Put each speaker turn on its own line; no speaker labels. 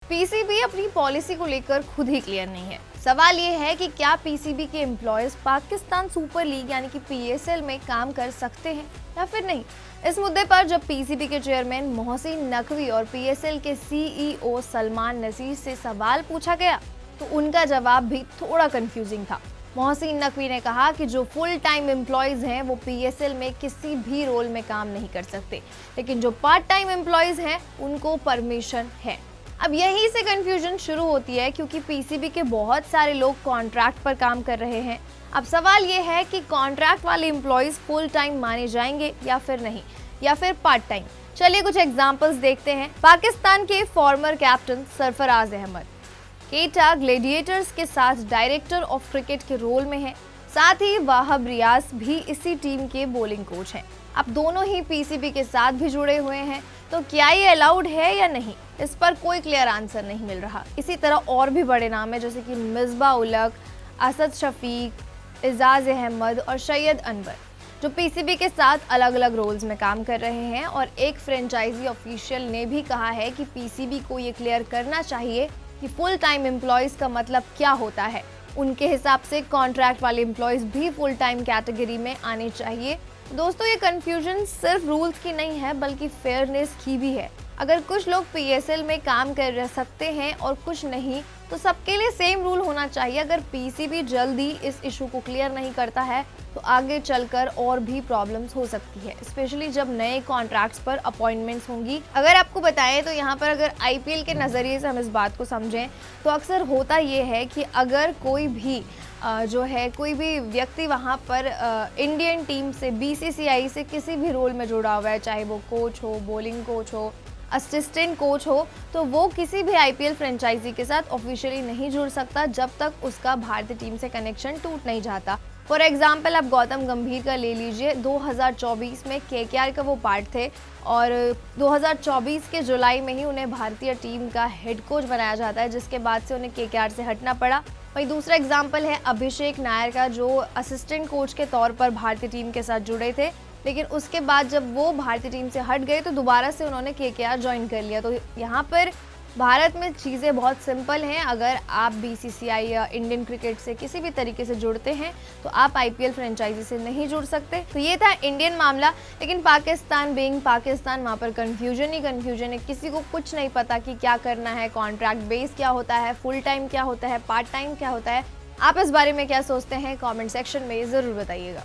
PCB अपनी policy को लेकर खुद ही क्लियर नहीं है। सवाल ये है कि क्या पीसीबी के एम्प्लॉयज पाकिस्तान सुपर लीग यानी कि पीएसएल में काम कर सकते हैं या फिर नहीं। इस मुद्दे पर जब पीसीबी के चेयरमैन मोहसिन नकवी और पीएसएल के सीईओ सलमान नसीर से सवाल पूछा गया तो उनका जवाब भी थोड़ा कंफ्यूजिंग था। मोहसिन नकवी ने कहा कि जो फुल टाइम एम्प्लॉयज हैं वो पीएसएल में किसी भी रोल में काम नहीं कर सकते, लेकिन जो पार्ट टाइम एम्प्लॉयज हैं उनको परमिशन है। अब यहीं से कंफ्यूजन शुरू होती है क्योंकि पीसीबी के बहुत सारे लोग कॉन्ट्रैक्ट पर काम कर रहे हैं। अब सवाल ये है कि कॉन्ट्रैक्ट वाले एम्प्लॉयज फुल टाइम माने जाएंगे या फिर नहीं, या फिर पार्ट टाइम। चलिए कुछ एग्जांपल्स देखते हैं। पाकिस्तान के फॉर्मर कैप्टन सरफराज अहमद केटा ग्लेडिएटर्स के साथ डायरेक्टर ऑफ क्रिकेट के रोल में है। साथ ही वाहब रियाज भी इसी टीम के बॉलिंग कोच हैं। अब दोनों ही पीसीबी के साथ भी जुड़े हुए हैं, तो क्या ये अलाउड है या नहीं, इस पर कोई क्लियर आंसर नहीं मिल रहा। इसी तरह और भी बड़े नाम है जैसे कि मिसबा उलक, असद शफीक, एजाज अहमद और सैयद अनवर, जो पीसीबी के साथ अलग अलग रोल्स में काम कर रहे हैं। और एक फ्रेंचाइजी ऑफिशियल ने भी कहा है कि पीसीबी को ये क्लियर करना चाहिए कि फुल टाइम एम्प्लॉयज का मतलब क्या होता है। उनके हिसाब से कॉन्ट्रैक्ट वाले एम्प्लॉयज भी फुल टाइम कैटेगरी में आने चाहिए। दोस्तों, ये कंफ्यूजन सिर्फ रूल्स की नहीं है बल्कि फेयरनेस की भी है। अगर कुछ लोग पीएसएल में काम कर सकते हैं और कुछ नहीं, तो सबके लिए सेम रूल होना चाहिए। अगर पीसीबी जल्दी इस इशू को क्लियर नहीं करता है तो आगे चलकर और भी प्रॉब्लम्स हो सकती है, स्पेशली जब नए कॉन्ट्रैक्ट्स पर अपॉइंटमेंट्स होंगी। अगर आपको बताएं तो यहाँ पर अगर आईपीएल के नज़रिए से हम इस बात को समझें तो अक्सर होता ये है कि अगर कोई भी कोई भी व्यक्ति वहाँ पर इंडियन टीम से बीसीसीआई से किसी भी रोल में जुड़ा हुआ है, चाहे वो कोच हो, बॉलिंग कोच हो, असिस्टेंट कोच हो, तो वो किसी भी आईपीएल फ्रेंचाइजी के साथ ऑफिशियली नहीं जुड़ सकता जब तक उसका भारतीय टीम से कनेक्शन टूट नहीं जाता। फॉर एग्जाम्पल आप गौतम गंभीर का ले लीजिए। 2024 में केकेआर का वो पार्ट थे और 2024 के जुलाई में ही उन्हें भारतीय टीम का हेड कोच बनाया जाता है, जिसके बाद से उन्हें केकेआर से हटना पड़ा। वहीं दूसरा एग्जाम्पल है अभिषेक नायर का, जो असिस्टेंट कोच के तौर पर भारतीय टीम के साथ जुड़े थे, लेकिन उसके बाद जब वो भारतीय टीम से हट गए तो दोबारा से उन्होंने केकेआर ज्वाइन कर लिया। तो यहाँ पर भारत में चीज़ें बहुत सिंपल हैं। अगर आप बीसीसीआई या इंडियन क्रिकेट से किसी भी तरीके से जुड़ते हैं तो आप आईपीएल फ्रेंचाइजी से नहीं जुड़ सकते। तो ये था इंडियन मामला, लेकिन पाकिस्तान बीइंग पाकिस्तान, वहाँ पर कन्फ्यूजन ही कन्फ्यूजन है। किसी को कुछ नहीं पता कि क्या करना है, कॉन्ट्रैक्ट बेस क्या होता है, फुल टाइम क्या होता है, पार्ट टाइम क्या होता है। आप इस बारे में क्या सोचते हैं, कॉमेंट सेक्शन में ज़रूर बताइएगा।